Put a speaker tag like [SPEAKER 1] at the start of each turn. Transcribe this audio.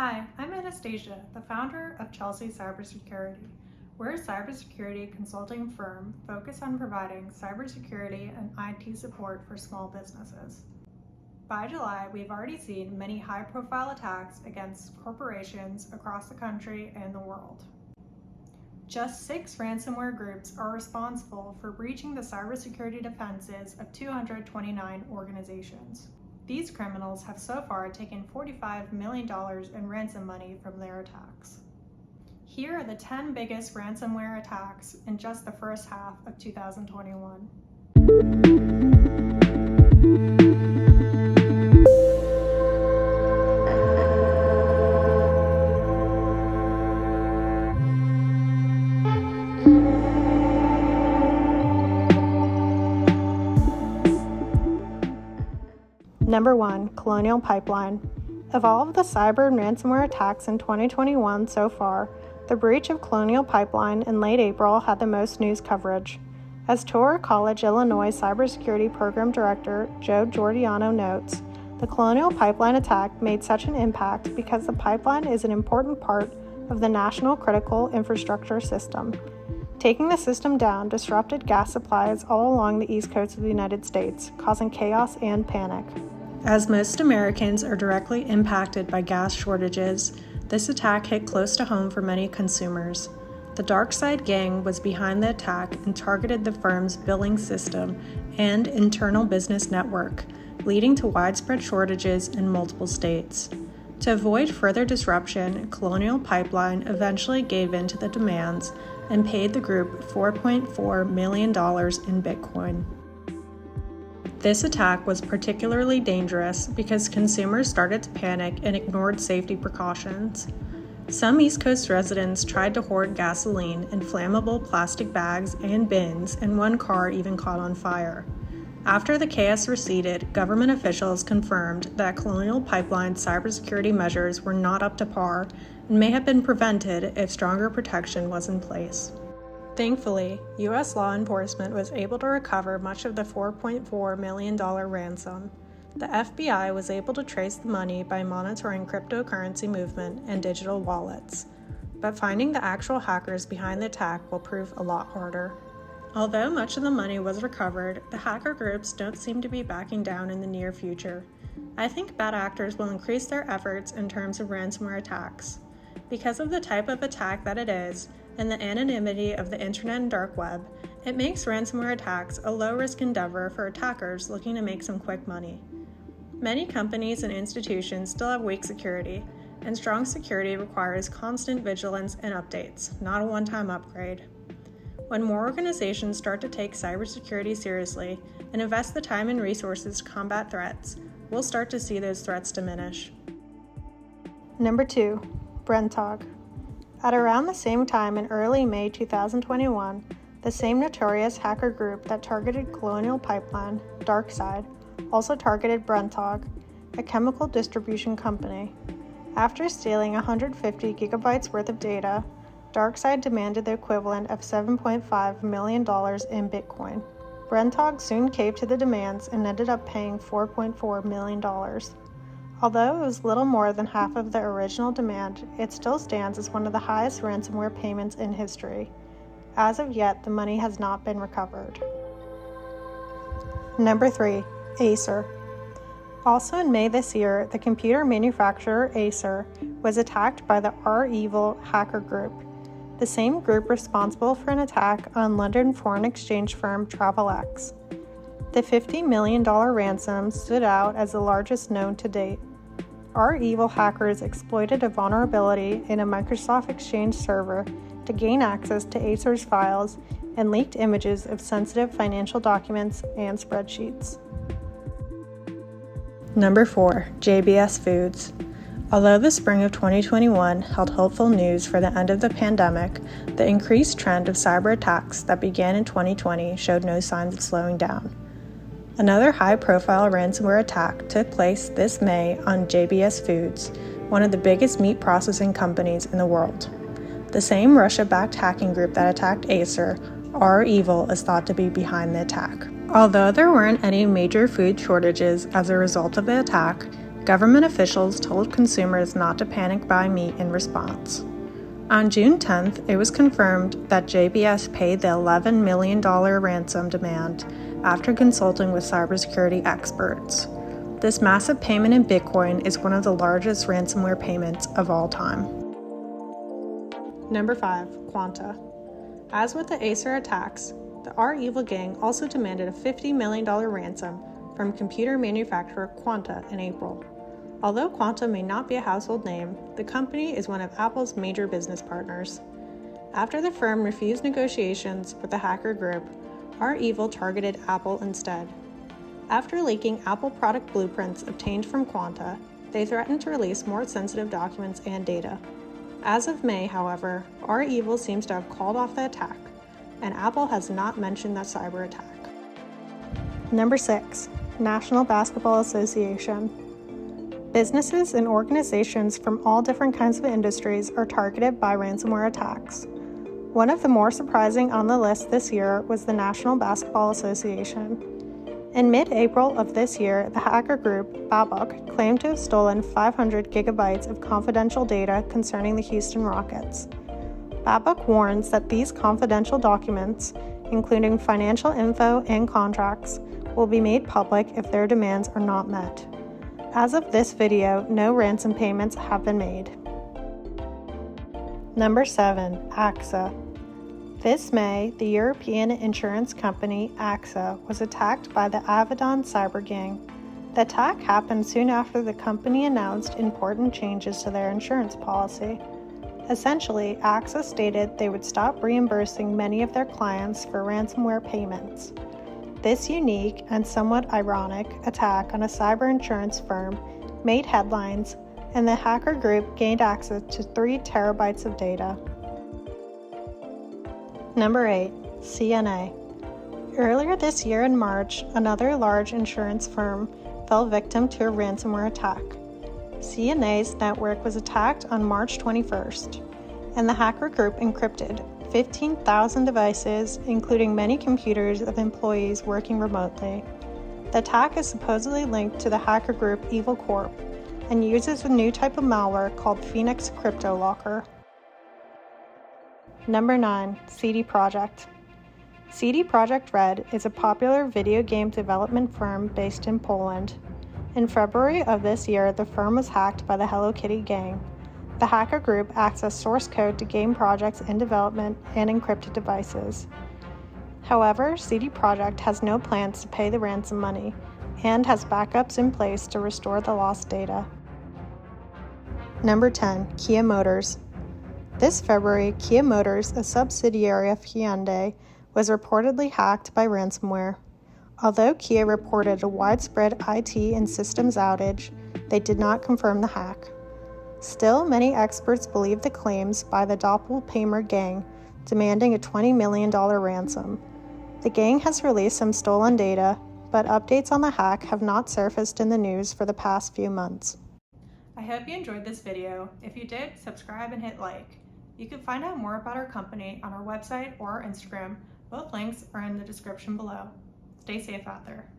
[SPEAKER 1] Hi, I'm Anastasia, the founder of Chelsea Cybersecurity. We're a cybersecurity consulting firm focused on providing cybersecurity and IT support for small businesses. By July, we've already seen many high-profile attacks against corporations across the country and the world. Just 6 ransomware groups are responsible for breaching the cybersecurity defenses of 229 organizations. These criminals have so far taken $45 million in ransom money from their attacks. Here are the 10 biggest ransomware attacks in just the first half of 2021. Number 1, Colonial Pipeline. Of all of the cyber and ransomware attacks in 2021 so far, the breach of Colonial Pipeline in late April had the most news coverage. As Torrey College, Illinois Cybersecurity Program Director Joe Giordano notes, the Colonial Pipeline attack made such an impact because the pipeline is an important part of the national critical infrastructure system. Taking the system down disrupted gas supplies all along the east coast of the United States, causing chaos and panic. As most Americans are directly impacted by gas shortages, this attack hit close to home for many consumers. The DarkSide gang was behind the attack and targeted the firm's billing system and internal business network, leading to widespread shortages in multiple states. To avoid further disruption, Colonial Pipeline eventually gave in to the demands and paid the group $4.4 million in Bitcoin. This attack was particularly dangerous because consumers started to panic and ignored safety precautions. Some East Coast residents tried to hoard gasoline in flammable plastic bags and bins, and one car even caught on fire. After the chaos receded, government officials confirmed that Colonial Pipeline's cybersecurity measures were not up to par and may have been prevented if stronger protection was in place. Thankfully, U.S. law enforcement was able to recover much of the $4.4 million ransom. The FBI was able to trace the money by monitoring cryptocurrency movement and digital wallets, but finding the actual hackers behind the attack will prove a lot harder. Although much of the money was recovered, the hacker groups don't seem to be backing down in the near future. I think bad actors will increase their efforts in terms of ransomware attacks. Because of the type of attack that it is, and the anonymity of the internet and dark web, it makes ransomware attacks a low-risk endeavor for attackers looking to make some quick money. Many companies and institutions still have weak security, and strong security requires constant vigilance and updates, not a one-time upgrade. When more organizations start to take cybersecurity seriously and invest the time and resources to combat threats, we'll start to see those threats diminish. Number 2, Brentog. At around the same time in early May 2021, the same notorious hacker group that targeted Colonial Pipeline, DarkSide, also targeted Brentog, a chemical distribution company. After stealing 150 gigabytes worth of data, DarkSide demanded the equivalent of $7.5 million in Bitcoin. Brentog soon caved to the demands and ended up paying $4.4 million. Although it was little more than half of the original demand, it still stands as one of the highest ransomware payments in history. As of yet, the money has not been recovered. Number 3, Acer. Also in May this year, the computer manufacturer Acer was attacked by the REvil hacker group, the same group responsible for an attack on London foreign exchange firm TravelX. The $50 million ransom stood out as the largest known to date. REvil hackers exploited a vulnerability in a Microsoft Exchange server to gain access to Acer's files and leaked images of sensitive financial documents and spreadsheets. Number 4, JBS Foods. Although the spring of 2021 held hopeful news for the end of the pandemic, the increased trend of cyber attacks that began in 2020 showed no signs of slowing down. Another high-profile ransomware attack took place this May on JBS Foods, one of the biggest meat processing companies in the world. The same Russia-backed hacking group that attacked Acer, REvil, is thought to be behind the attack. Although there weren't any major food shortages as a result of the attack, Government officials told consumers not to panic buy meat in response. On June 10th, it was confirmed that JBS paid the $11 million ransom demand after consulting with cybersecurity experts. This massive payment in Bitcoin is one of the largest ransomware payments of all time. Number 5. Quanta. As with the Acer attacks, the REvil gang also demanded a $50 million ransom from computer manufacturer Quanta in April. Although Quanta may not be a household name, the company is one of Apple's major business partners. After the firm refused negotiations with the hacker group, REvil targeted Apple instead. After leaking Apple product blueprints obtained from Quanta, they threatened to release more sensitive documents and data. As of May, however, REvil seems to have called off the attack, and Apple has not mentioned that cyber attack. Number 6. National Basketball Association. Businesses and organizations from all different kinds of industries are targeted by ransomware attacks. One of the more surprising on the list this year was the National Basketball Association. In mid-April of this year, the hacker group Babok claimed to have stolen 500 gigabytes of confidential data concerning the Houston Rockets. Babok warns that these confidential documents, including financial info and contracts, will be made public if their demands are not met. As of this video, no ransom payments have been made. Number 7. AXA. This May, the European insurance company AXA was attacked by the Avedon cyber gang. The attack happened soon after the company announced important changes to their insurance policy. Essentially, AXA stated they would stop reimbursing many of their clients for ransomware payments. This unique and somewhat ironic attack on a cyber insurance firm made headlines, and the hacker group gained access to 3 terabytes of data. Number 8. CNA. Earlier this year in March, another large insurance firm fell victim to a ransomware attack. CNA's network was attacked on March 21st, and the hacker group encrypted 15,000 devices, including many computers of employees working remotely. The attack is supposedly linked to the hacker group Evil Corp and uses a new type of malware called Phoenix CryptoLocker. Number 9. CD Projekt. CD Projekt Red is a popular video game development firm based in Poland. In February of this year, the firm was hacked by the Hello Kitty gang. The hacker group accessed source code to game projects in development and encrypted devices. However, CD Projekt has no plans to pay the ransom money and has backups in place to restore the lost data. Number 10. Kia Motors. This February, Kia Motors, a subsidiary of Hyundai, was reportedly hacked by ransomware. Although Kia reported a widespread IT and systems outage, they did not confirm the hack. Still, many experts believe the claims by the Doppelpaymer gang, demanding a $20 million ransom. The gang has released some stolen data, but updates on the hack have not surfaced in the news for the past few months. I hope you enjoyed this video. If you did, subscribe and hit like. You can find out more about our company on our website or our Instagram. Both links are in the description below. Stay safe out there.